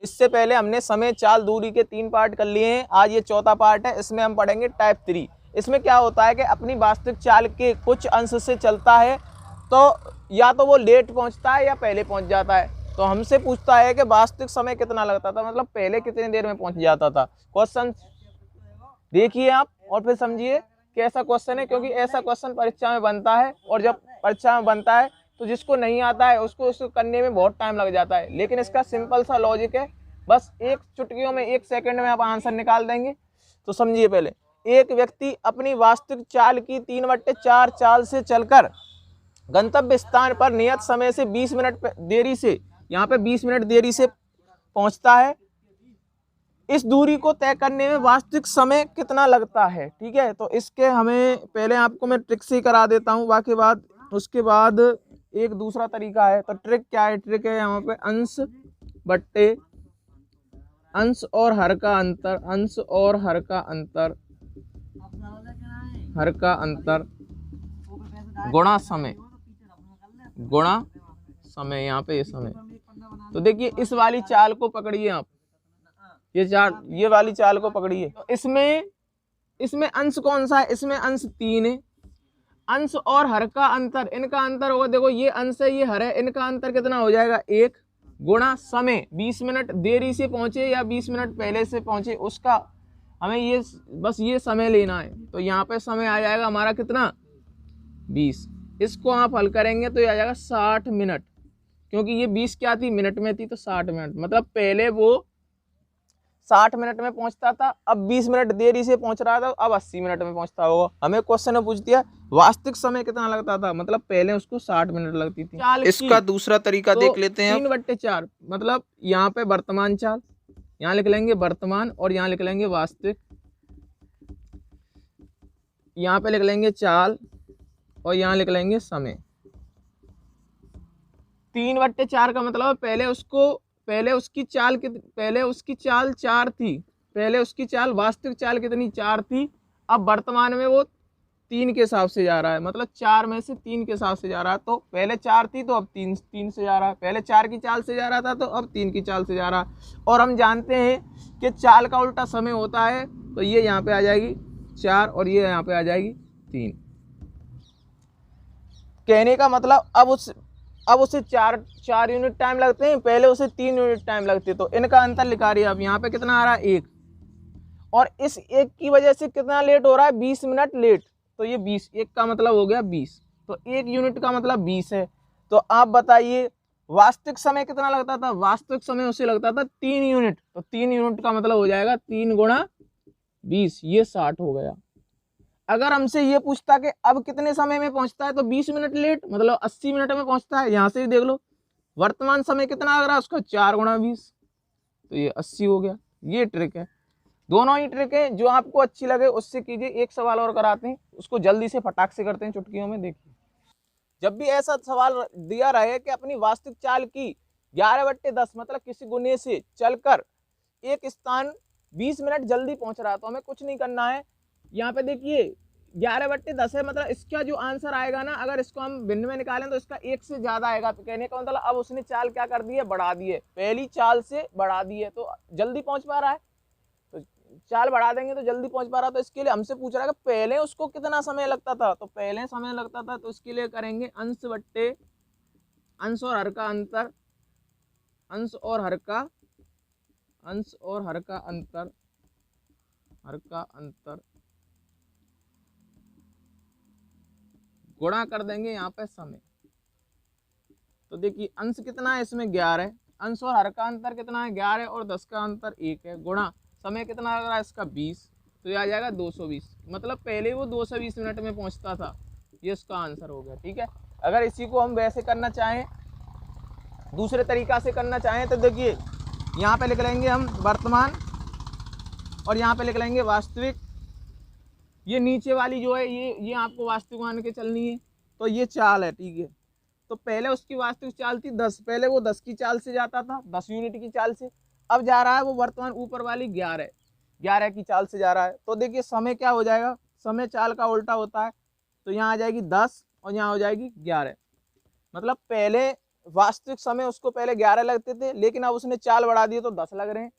इससे पहले हमने समय चाल दूरी के 3 पार्ट कर लिए हैं, आज ये चौथा पार्ट है। इसमें हम पढ़ेंगे टाइप 3। इसमें क्या होता है कि अपनी वास्तविक चाल के कुछ अंश से चलता है तो या तो वो लेट पहुंचता है या पहले पहुंच जाता है। तो हमसे पूछता है कि वास्तविक समय कितना लगता था, मतलब पहले कितनी देर में पहुंच जाता था। क्वेश्चन देखिए आप और फिर समझिए कैसा क्वेश्चन है, क्योंकि ऐसा क्वेश्चन परीक्षा में बनता है और जब परीक्षा में बनता है तो जिसको नहीं आता है उसको करने में बहुत टाइम लग जाता है। लेकिन इसका सिंपल सा लॉजिक है, बस एक चुटकियों में 1 सेकंड में आप आंसर निकाल देंगे। तो समझिए पहले, एक व्यक्ति अपनी वास्तविक चाल की 3/4 चाल से चलकर गंतव्य स्थान पर नियत समय से 20 मिनट देरी से, यहाँ पे 20 मिनट देरी से पहुंचता है। इस दूरी को तय करने में वास्तविक समय कितना लगता है, ठीक है। तो इसके हमें पहले आपको मैं ट्रिक से ही करा देता हूँ, बाकी बाद उसके बाद एक दूसरा तरीका है। तो ट्रिक क्या है, ट्रिक है यहाँ पे अंश बट्टे अंश और हर का अंतर, अंश और हर का अंतर, हर का अंतर गुणा समय, गुणा समय, यहाँ पे ये समय। तो देखिए इस वाली चाल को पकड़िए आप, ये वाली चाल को पकड़िए। तो इसमें अंश कौन सा है, इसमें अंश 3 है। अंश और हर का अंतर, इनका अंतर होगा, देखो ये अंश है ये हर है, इनका अंतर कितना हो जाएगा 1 गुणा समय। 20 मिनट देरी से पहुंचे या 20 मिनट पहले से पहुंचे उसका हमें ये बस ये समय लेना है। तो यहाँ पे समय आ जाएगा हमारा कितना 20। इसको आप हल करेंगे तो ये आ जाएगा 60 मिनट, क्योंकि ये 20 क्या थी मिनट में थी, तो 60 मिनट। मतलब पहले वो 60 मिनट में पहुंचता था, अब 20 मिनट देरी से पहुंच रहा था, अब 80 मिनट में पहुंचता होगा। हमें क्वेश्चन में पूछ दिया वास्तविक समय कितना लगता था, मतलब पहले उसको 60 मिनट लगती थी। चाल इसका दूसरा तरीका देख लेते हैं। 3/4 मतलब यहाँ पे वर्तमान चाल, यहाँ लिख लेंगे वर्तमान और यहाँ लिख लेंगे वास्तविक, यहाँ पे लिख लेंगे चाल और यहाँ लिख लेंगे समय। 3/4 का मतलब पहले उसकी चाल 4 थी, पहले उसकी चाल वास्तविक चाल कितनी 4 थी, अब वर्तमान में वो 3 के हिसाब से जा रहा है, मतलब 4 में से 3 के हिसाब से जा रहा है। तो पहले 4 थी तो अब 3 से जा रहा है, पहले 4 की चाल से जा रहा था तो अब 3 की चाल से जा रहा है। और हम जानते हैं कि चाल का उल्टा समय होता है, तो ये यहाँ पे आ जाएगी 4 और ये यहाँ पे आ जाएगी 3। कहने का मतलब अब उसे 4 यूनिट टाइम लगते हैं, पहले उसे 3 यूनिट टाइम लगते। तो इनका अंतर लिखा रही है। अब यहाँ पे कितना आ रहा है 1, और इस 1 की वजह से कितना लेट हो रहा है 20 मिनट लेट। तो ये 20, 1 का मतलब हो गया 20, तो 1 यूनिट का मतलब 20 है। तो आप बताइए वास्तविक समय कितना लगता था, वास्तविक समय उसे लगता था 3 यूनिट। तो 3 यूनिट का मतलब हो जाएगा 3 गुणा 20, ये 60 हो गया। अगर हमसे ये पूछता कि अब कितने समय में पहुंचता है, तो 20 मिनट लेट मतलब 80 मिनट में पहुंचता है। यहाँ से ही देख लो वर्तमान समय कितना लग रहा है उसका 4 गुणा 20, तो ये 80 हो गया। ये ट्रिक है, दोनों ही ट्रिक है, जो आपको अच्छी लगे उससे कीजिए। एक सवाल और कराते हैं, उसको जल्दी से फटाक से करते हैं चुटकियों में। देखिए जब भी ऐसा सवाल दिया रहे कि अपनी वास्तविक चाल की 11/10 मतलब किसी गुने से चलकर एक स्थान 20 मिनट जल्दी पहुंच रहा है, तो हमें कुछ नहीं करना है। यहाँ पे देखिए 11/10 है, मतलब इसका जो आंसर आएगा ना, अगर इसको हम भिन्न में निकालें तो इसका 1 से ज्यादा आएगा। तो कहने का मतलब अब उसने चाल क्या कर दी है, बढ़ा दी है, पहली चाल से बढ़ा दी है, तो जल्दी पहुंच पा रहा है। तो चाल बढ़ा देंगे तो जल्दी पहुंच पा रहा है। तो इसके लिए हमसे पूछ रहा है कि पहले उसको कितना समय लगता था, तो पहले समय लगता था, तो इसके लिए करेंगे अंश बट्टे अंश और हर का अंतर, अंश और हर का अंतर, हर का अंतर गुणा कर देंगे यहाँ पे समय। तो देखिए अंश कितना है इसमें 11 है, अंश और हर का अंतर कितना है 11 और 10 का अंतर 1 है, गुणा समय कितना लग रहा है इसका 20, तो ये आ जाएगा 220। मतलब पहले वो 220 मिनट में पहुंचता था, ये उसका आंसर हो गया। ठीक है, अगर इसी को हम वैसे करना चाहें, दूसरे तरीका से करना चाहें, तो देखिए यहाँ पे लिख लेंगे हम वर्तमान और यहाँ पे लिख लेंगे वास्तविक। ये नीचे वाली जो है ये आपको वास्तविक मान के चलनी है। तो ये चाल है, ठीक है। तो पहले उसकी वास्तविक चाल थी 10, पहले वो 10 की चाल से जाता था, 10 यूनिट की चाल से। अब जा रहा है वो वर्तमान ऊपर वाली 11 की चाल से जा रहा है। तो देखिए समय क्या हो जाएगा, समय चाल का उल्टा होता है। तो यहाँ आ जाएगी 10 और यहाँ हो जाएगी 11। मतलब पहले वास्तविक समय उसको पहले 11 लगते थे, लेकिन अब उसने चाल बढ़ा दी तो 10 लग रहे हैं।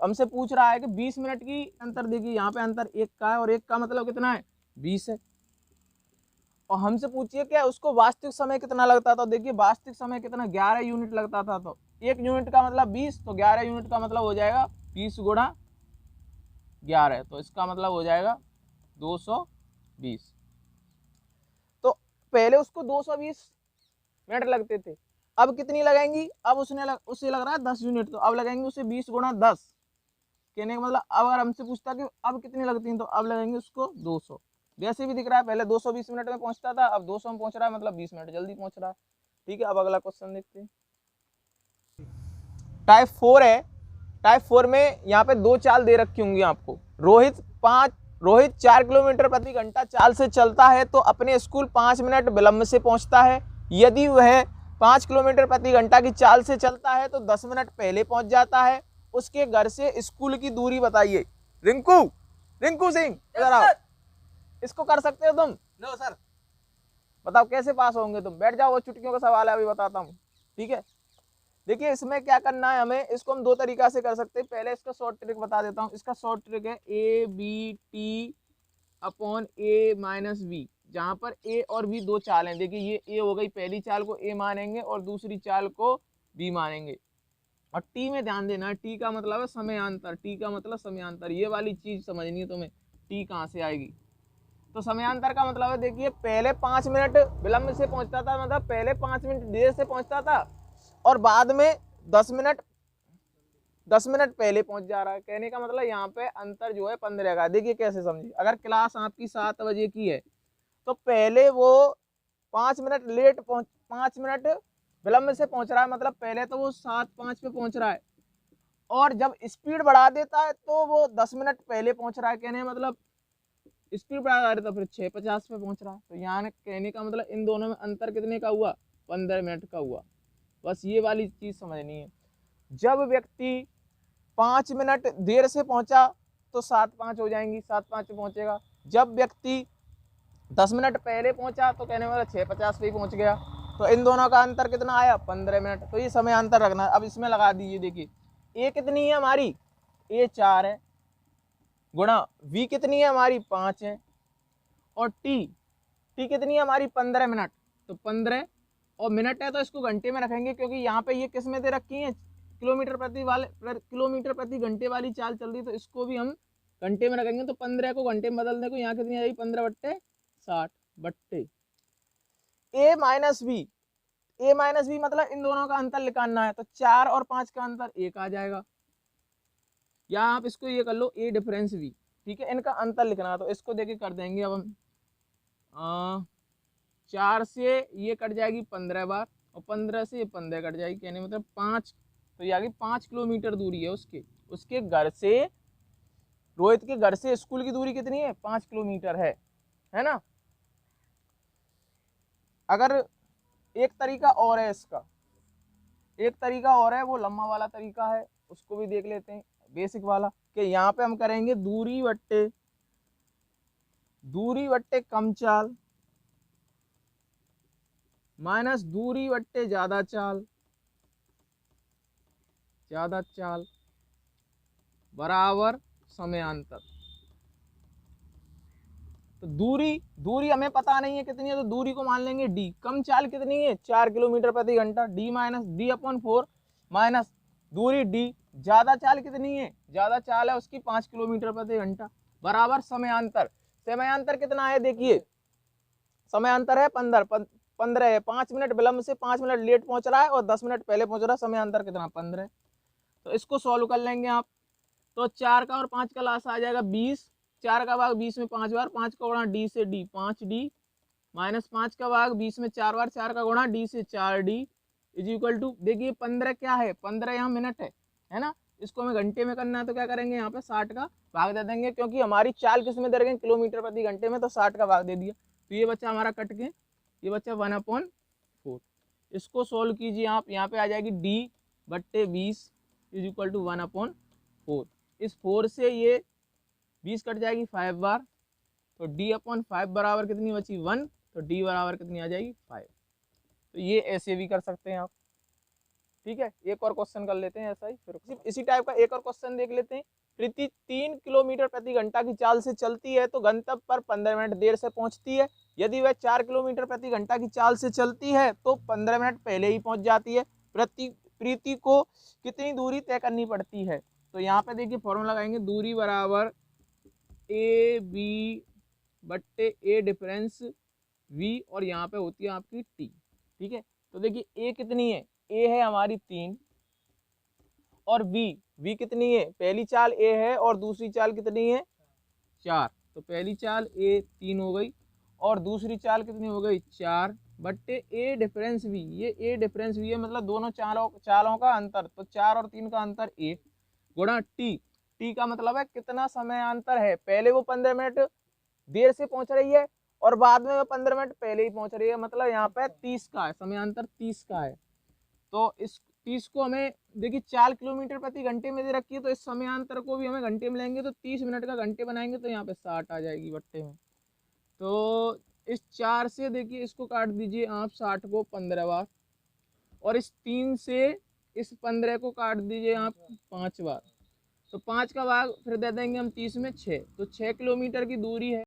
हमसे पूछ रहा है कि 20 मिनट की अंतर। देखिए यहाँ पे अंतर 1 का है और 1 का मतलब कितना है, 20 है। और हमसे पूछिए क्या उसको वास्तविक समय कितना लगता था। देखिए वास्तविक समय कितना, 11 यूनिट लगता था। तो 1 यूनिट का मतलब 20, तो 11 यूनिट का मतलब हो जाएगा 20 गुणा 11, तो इसका मतलब हो जाएगा 220। तो पहले उसको 220 मिनट लगते थे, अब कितनी लगेंगी, अब उसे लग रहा है 10 यूनिट, तो अब लगेंगे उसे 20 गुणा 10। कहने का मतलब अब अगर हमसे पूछता कि अब कितनी लगती हैं, तो अब लगेंगे उसको 200। वैसे भी दिख रहा है पहले 220 मिनट में पहुंचता था, अब 200 में पहुंच रहा है, मतलब 20 मिनट जल्दी पहुंच रहा है। ठीक है, अब अगला क्वेश्चन देखते हैं। टाइप 4 है। टाइप 4 में यहाँ पे 2 चाल दे रखी होंगी आपको। रोहित 4 किलोमीटर प्रति घंटा चाल से चलता है तो अपने स्कूल 5 मिनट विलंब से पहुंचता है। यदि वह 5 किलोमीटर प्रति घंटा की चाल से चलता है तो 10 मिनट पहले पहुंच जाता है। उसके घर से स्कूल की दूरी बताइए। रिंकू सिंह इधर आओ। इसको कर सकते हो तुम? No sir. बताओ कैसे पास होंगे तुम? बैठ जाओ, वो चुटकियों का सवाल है, अभी बताता हूँ। ठीक है, देखिए इसमें क्या करना है हमें, इसको हम 2 तरीका से कर सकते हैं। पहले इसका शॉर्ट ट्रिक बता देता हूँ। इसका शॉर्ट ट्रिक है A B T upon A minus B, जहां पर ए और बी 2 चाल हैं। देखिए ये ए हो गई, पहली चाल को ए मानेंगे और दूसरी चाल को बी मानेंगे। और टी में ध्यान देना, टी का मतलब है समयांतर। टी का मतलब समयांतर, ये वाली चीज समझनी है तुम्हें, टी कहाँ से आएगी। तो समयांतर का मतलब है, देखिए पहले 5 मिनट विलंब से पहुंचता था, मतलब पहले 5 मिनट देर से पहुंचता था और बाद में 10 मिनट पहले पहुंच जा रहा है। कहने का मतलब यहाँ पे अंतर जो है 15 का। देखिए कैसे समझिए, अगर क्लास आपकी 7 बजे की है तो पहले वो 5 मिनट 5 मिनट विलंब से पहुंच रहा है, मतलब पहले तो वो 7:05 पे पहुंच रहा है, और जब स्पीड बढ़ा देता है तो वो 10 मिनट पहले पहुंच रहा है। कहने मतलब स्पीड बढ़ा रहा है तो फिर 6:50 पे पहुंच रहा है। तो यहाँ कहने का मतलब इन दोनों में अंतर कितने का हुआ, 15 मिनट का हुआ। बस ये वाली चीज समझनी है। जब व्यक्ति 5 मिनट देर से पहुंचा तो 7:05 हो जाएंगी, 7:05 पे पहुंचेगा। जब व्यक्ति 10 मिनट पहले पहुंचा तो कहने वाला 6:50 पे ही पहुंच गया। तो इन दोनों का अंतर कितना आया, 15 मिनट। तो ये समय अंतर रखना है। अब इसमें लगा दीजिए, देखिए ए कितनी है हमारी, ए 4 है, गुणा वी कितनी है हमारी 5 है, और टी कितनी है हमारी 15 मिनट। तो 15 और मिनट है तो इसको घंटे में रखेंगे, क्योंकि यहाँ पे ये किस में दे रखी है, किलोमीटर प्रति घंटे वाली चाल चल रही, तो इसको भी हम घंटे में रखेंगे। तो 15 को घंटे में बदलने को यहाँ कितनी आ जाएगी, 15/60 बट्टे ए माइनस बी मतलब इन दोनों का अंतर निकालना है। तो 4 और 5 का अंतर 1 आ जाएगा, या आप इसको ये कर लो ए डिफरेंस बी। ठीक है, इनका अंतर लिखना है तो इसको देके कर देंगे। अब हम 4 से ये कट जाएगी 15 बार, और 15 से ये 15 कट जाएगी। कहने मतलब 5, तो ये आ गई 5 किलोमीटर दूरी है उसके घर से, रोहित के घर से स्कूल की दूरी कितनी है, 5 किलोमीटर है ना। अगर एक तरीका और है इसका, एक तरीका और है, वो लंबा वाला तरीका है, उसको भी देख लेते हैं, बेसिक वाला। कि यहाँ पे हम करेंगे दूरी बट्टे कम चाल माइनस दूरी बट्टे ज्यादा चाल बराबर समयांतर। तो दूरी हमें पता नहीं है कितनी है, तो दूरी को मान लेंगे डी। कम चाल कितनी है, 4 किलोमीटर प्रति घंटा, डी माइनस डी/4 माइनस दूरी डी। ज्यादा चाल कितनी है, ज्यादा चाल है उसकी 5 किलोमीटर प्रति घंटा, बराबर समयांतर। समयांतर कितना है, देखिए समयांतर है 15 है। 5 मिनट विलंब से 5 मिनट लेट पहुंच रहा है और 10 मिनट पहले पहुंच रहा है, समयांतर कितना, 15। तो इसको सॉल्व कर लेंगे आप। तो 4 का और 5 का लास्ट आ जाएगा 20, 4 का भाग 20 में 5 बार, 5 का गुणा डी से डी 5d, माइनस 5 का भाग 20 में 4 बार, 4 का गुणा डी से 4d इज इक्वल टू, देखिए 15 क्या है, 15 यहाँ मिनट है ना। इसको हमें घंटे में करना है तो क्या करेंगे, यहाँ पे 60 का भाग दे देंगे, क्योंकि हमारी चाल किस में दे रखें, किलोमीटर प्रति घंटे में, तो 60 का भाग दे दिया। तो ये बच्चा हमारा कट के, ये बच्चा 1/4। इसको सोल्व कीजिए आप, यहाँ पे आ जाएगी d/20 इज इक्वल टू 1/4। इस 4 से ये 20 कट जाएगी 5 बार, तो d/5 बराबर कितनी बची, 1। तो d बराबर कितनी आ जाएगी, 5। तो ये ऐसे भी कर सकते हैं आप। ठीक है, एक और क्वेश्चन कर लेते हैं ऐसा ही, फिर इसी टाइप का एक और क्वेश्चन देख लेते हैं। प्रीति 3 किलोमीटर प्रति घंटा की चाल से चलती है तो गंतव्य पर 15 मिनट देर से पहुंचती है। यदि वह 4 किलोमीटर प्रति घंटा की चाल से चलती है तो 15 मिनट पहले ही पहुंच जाती है। प्रीति को कितनी दूरी तय करनी पड़ती है? तो यहाँ पे देखिए फॉर्मूला लगाएंगे, दूरी बराबर ए बी बट्टे ए डिफरेंस वी, और यहाँ पे होती है आपकी टी। ठीक है, तो देखिए ए कितनी है, ए है हमारी 3, और वी कितनी है, पहली चाल ए है और दूसरी चाल कितनी है 4, तो पहली चाल ए 3 हो गई और दूसरी चाल कितनी हो गई 4 बट्टे ए डिफरेंस वी, ये ए डिफरेंस वी है मतलब दोनों चालों का अंतर, तो 4 और 3 का अंतर 1 गुणा टी का मतलब है कितना समय अंतर है, पहले वो 15 मिनट देर से पहुंच रही है और बाद में वो 15 मिनट पहले ही पहुंच रही है, मतलब यहाँ पे 30 का है, समयांतर 30 का है। तो इस 30 को हमें देखिए 4 किलोमीटर प्रति घंटे में दे रखी है, तो इस समयांतर को भी हमें घंटे में लेंगे तो 30 मिनट का घंटे बनाएंगे तो यहाँ पे 60 आ जाएगी बट्टे में। तो इस 4 से देखिए इसको काट दीजिए आप 60 को 15 बार, और इस 3 से इस 15 को काट दीजिए आप 5 बार, तो 5 का भाग फिर दे देंगे हम 30 में 6, तो 6 किलोमीटर की दूरी है।